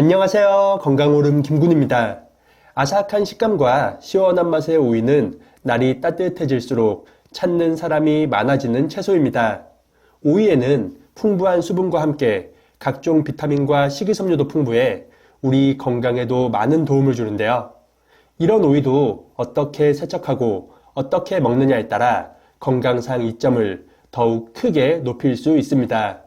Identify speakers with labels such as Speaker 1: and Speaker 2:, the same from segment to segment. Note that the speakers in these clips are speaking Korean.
Speaker 1: 안녕하세요. 건강오름 김군입니다. 아삭한 식감과 시원한 맛의 오이는 날이 따뜻해질수록 찾는 사람이 많아지는 채소입니다. 오이에는 풍부한 수분과 함께 각종 비타민과 식이섬유도 풍부해 우리 건강에도 많은 도움을 주는데요. 이런 오이도 어떻게 세척하고 어떻게 먹느냐에 따라 건강상 이점을 더욱 크게 높일 수 있습니다.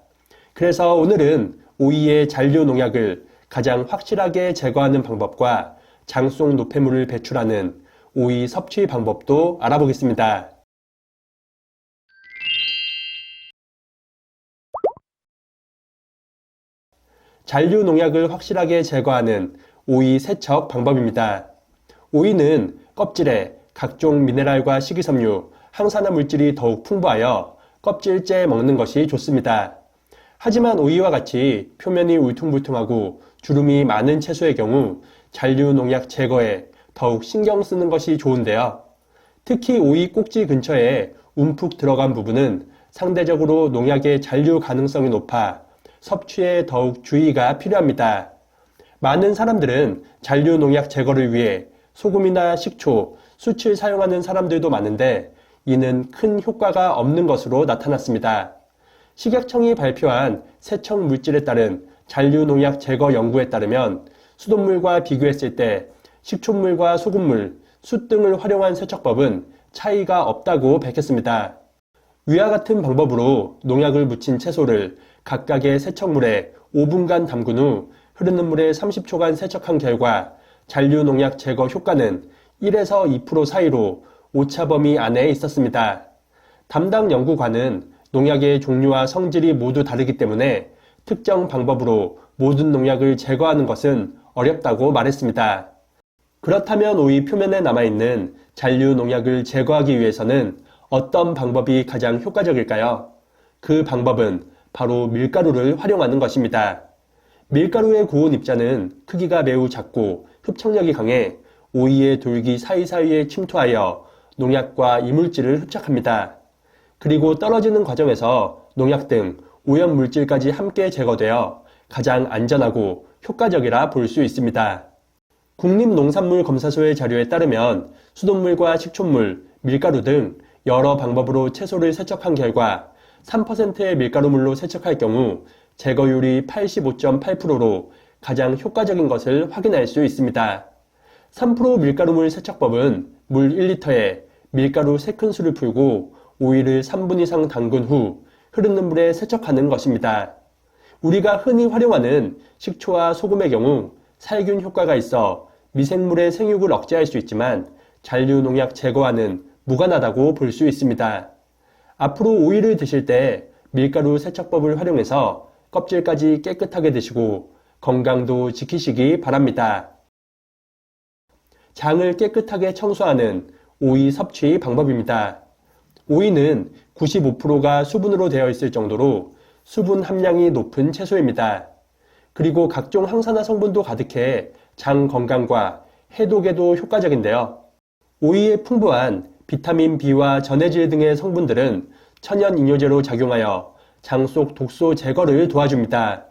Speaker 1: 그래서 오늘은 오이의 잔류 농약을 가장 확실하게 제거하는 방법과 장 속 노폐물을 배출하는 오이 섭취 방법도 알아보겠습니다. 잔류 농약을 확실하게 제거하는 오이 세척 방법입니다. 오이는 껍질에 각종 미네랄과 식이섬유, 항산화 물질이 더욱 풍부하여 껍질째 먹는 것이 좋습니다. 하지만 오이와 같이 표면이 울퉁불퉁하고 주름이 많은 채소의 경우 잔류 농약 제거에 더욱 신경 쓰는 것이 좋은데요. 특히 오이 꼭지 근처에 움푹 들어간 부분은 상대적으로 농약의 잔류 가능성이 높아 섭취에 더욱 주의가 필요합니다. 많은 사람들은 잔류 농약 제거를 위해 소금이나 식초, 숯을 사용하는 사람들도 많은데 이는 큰 효과가 없는 것으로 나타났습니다. 식약청이 발표한 세척 물질에 따른 잔류 농약 제거 연구에 따르면 수돗물과 비교했을 때 식초물과 소금물, 숯 등을 활용한 세척법은 차이가 없다고 밝혔습니다. 위와 같은 방법으로 농약을 묻힌 채소를 각각의 세척물에 5분간 담근 후 흐르는 물에 30초간 세척한 결과 잔류 농약 제거 효과는 1에서 2% 사이로 오차 범위 안에 있었습니다. 담당 연구관은 농약의 종류와 성질이 모두 다르기 때문에 특정 방법으로 모든 농약을 제거하는 것은 어렵다고 말했습니다. 그렇다면 오이 표면에 남아있는 잔류 농약을 제거하기 위해서는 어떤 방법이 가장 효과적일까요? 그 방법은 바로 밀가루를 활용하는 것입니다. 밀가루의 고온 입자는 크기가 매우 작고 흡착력이 강해 오이의 돌기 사이사이에 침투하여 농약과 이물질을 흡착합니다. 그리고 떨어지는 과정에서 농약 등 오염물질까지 함께 제거되어 가장 안전하고 효과적이라 볼 수 있습니다. 국립농산물검사소의 자료에 따르면 수돗물과 식초물, 밀가루 등 여러 방법으로 채소를 세척한 결과 3%의 밀가루물로 세척할 경우 제거율이 85.8%로 가장 효과적인 것을 확인할 수 있습니다. 3% 밀가루물 세척법은 물 1리터에 밀가루 3큰술을 풀고 오이를 3분 이상 담근 후 흐르는 물에 세척하는 것입니다. 우리가 흔히 활용하는 식초와 소금의 경우 살균 효과가 있어 미생물의 생육을 억제할 수 있지만 잔류 농약 제거와는 무관하다고 볼 수 있습니다. 앞으로 오이를 드실 때 밀가루 세척법을 활용해서 껍질까지 깨끗하게 드시고 건강도 지키시기 바랍니다. 장을 깨끗하게 청소하는 오이 섭취 방법입니다. 오이는 95%가 수분으로 되어 있을 정도로 수분 함량이 높은 채소입니다. 그리고 각종 항산화 성분도 가득해 장 건강과 해독에도 효과적인데요. 오이에 풍부한 비타민 B와 전해질 등의 성분들은 천연 이뇨제로 작용하여 장 속 독소 제거를 도와줍니다.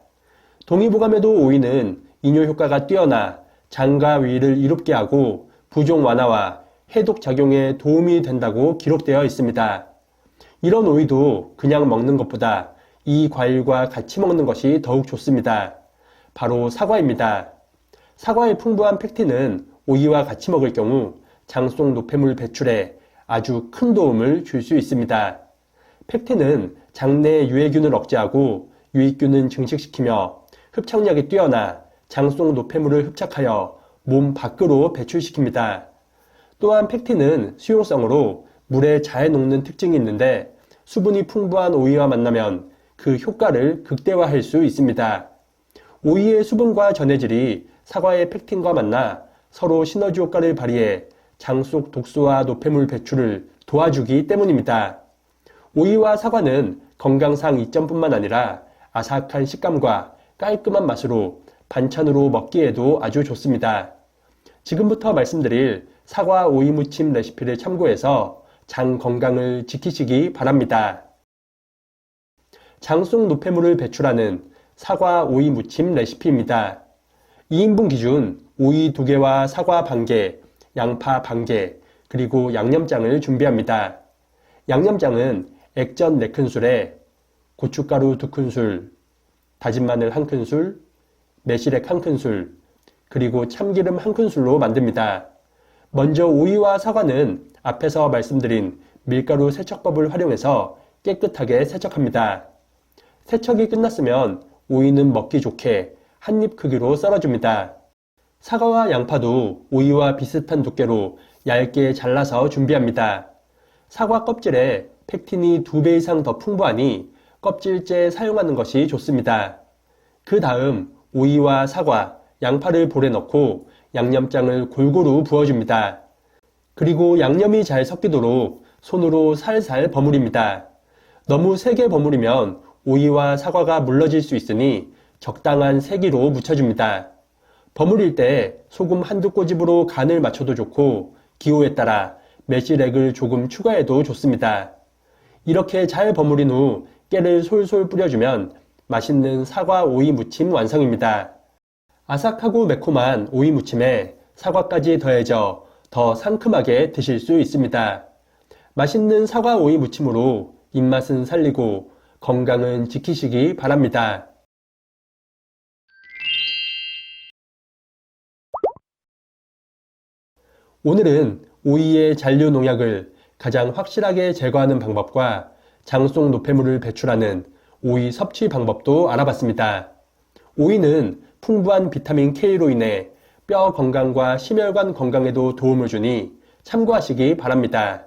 Speaker 1: 동의보감에도 오이는 이뇨 효과가 뛰어나 장과 위를 이롭게 하고 부종 완화와 해독 작용에 도움이 된다고 기록되어 있습니다. 이런 오이도 그냥 먹는 것보다 이 과일과 같이 먹는 것이 더욱 좋습니다. 바로 사과입니다. 사과의 풍부한 펙틴은 오이와 같이 먹을 경우 장 속 노폐물 배출에 아주 큰 도움을 줄 수 있습니다. 펙틴은 장내 유해균을 억제하고 유익균은 증식시키며 흡착력이 뛰어나 장 속 노폐물을 흡착하여 몸 밖으로 배출시킵니다. 또한 펙틴은 수용성으로 물에 잘 녹는 특징이 있는데 수분이 풍부한 오이와 만나면 그 효과를 극대화할 수 있습니다. 오이의 수분과 전해질이 사과의 펙틴과 만나 서로 시너지 효과를 발휘해 장 속 독소와 노폐물 배출을 도와주기 때문입니다. 오이와 사과는 건강상 이점뿐만 아니라 아삭한 식감과 깔끔한 맛으로 반찬으로 먹기에도 아주 좋습니다. 지금부터 말씀드릴 사과 오이 무침 레시피를 참고해서 장 건강을 지키시기 바랍니다. 장 속 노폐물을 배출하는 사과 오이 무침 레시피입니다. 2인분 기준 오이 2개와 사과 반 개, 양파 반 개, 그리고 양념장을 준비합니다. 양념장은 액젓 4큰술에 고춧가루 2큰술, 다진 마늘 1큰술, 매실액 1큰술, 그리고 참기름 1큰술로 만듭니다. 먼저 오이와 사과는 앞에서 말씀드린 밀가루 세척법을 활용해서 깨끗하게 세척합니다. 세척이 끝났으면 오이는 먹기 좋게 한 입 크기로 썰어줍니다. 사과와 양파도 오이와 비슷한 두께로 얇게 잘라서 준비합니다. 사과 껍질에 펙틴이 2배 이상 더 풍부하니 껍질째 사용하는 것이 좋습니다. 그 다음 오이와 사과, 양파를 볼에 넣고 양념장을 골고루 부어줍니다. 그리고 양념이 잘 섞이도록 손으로 살살 버무립니다. 너무 세게 버무리면 오이와 사과가 물러질 수 있으니 적당한 세기로 묻혀줍니다. 버무릴 때 소금 한두 꼬집으로 간을 맞춰도 좋고 기호에 따라 매실액을 조금 추가해도 좋습니다. 이렇게 잘 버무린 후 깨를 솔솔 뿌려주면 맛있는 사과 오이 무침 완성입니다. 아삭하고 매콤한 오이 무침에 사과까지 더해져 더 상큼하게 드실 수 있습니다. 맛있는 사과 오이 무침으로 입맛은 살리고 건강은 지키시기 바랍니다. 오늘은 오이의 잔류 농약을 가장 확실하게 제거하는 방법과 장속 노폐물을 배출하는 오이 섭취 방법도 알아봤습니다. 오이는 풍부한 비타민 K로 인해 뼈 건강과 심혈관 건강에도 도움을 주니 참고하시기 바랍니다.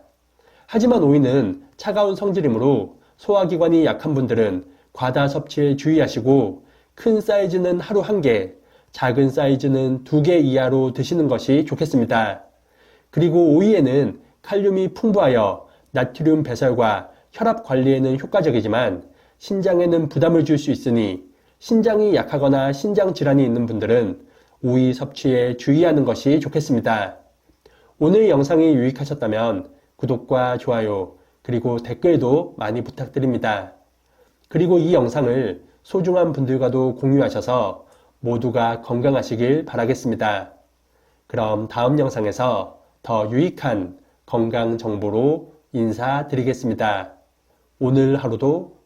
Speaker 1: 하지만 오이는 차가운 성질이므로 소화기관이 약한 분들은 과다 섭취에 주의하시고 큰 사이즈는 하루 1개, 작은 사이즈는 2개 이하로 드시는 것이 좋겠습니다. 그리고 오이에는 칼륨이 풍부하여 나트륨 배설과 혈압 관리에는 효과적이지만 신장에는 부담을 줄 수 있으니 신장이 약하거나 신장 질환이 있는 분들은 오이 섭취에 주의하는 것이 좋겠습니다. 오늘 영상이 유익하셨다면 구독과 좋아요 그리고 댓글도 많이 부탁드립니다. 그리고 이 영상을 소중한 분들과도 공유하셔서 모두가 건강하시길 바라겠습니다. 그럼 다음 영상에서 더 유익한 건강 정보로 인사드리겠습니다. 오늘 하루도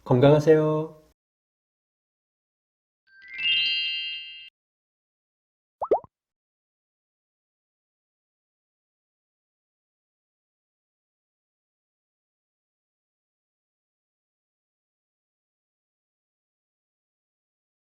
Speaker 1: 건강하세요.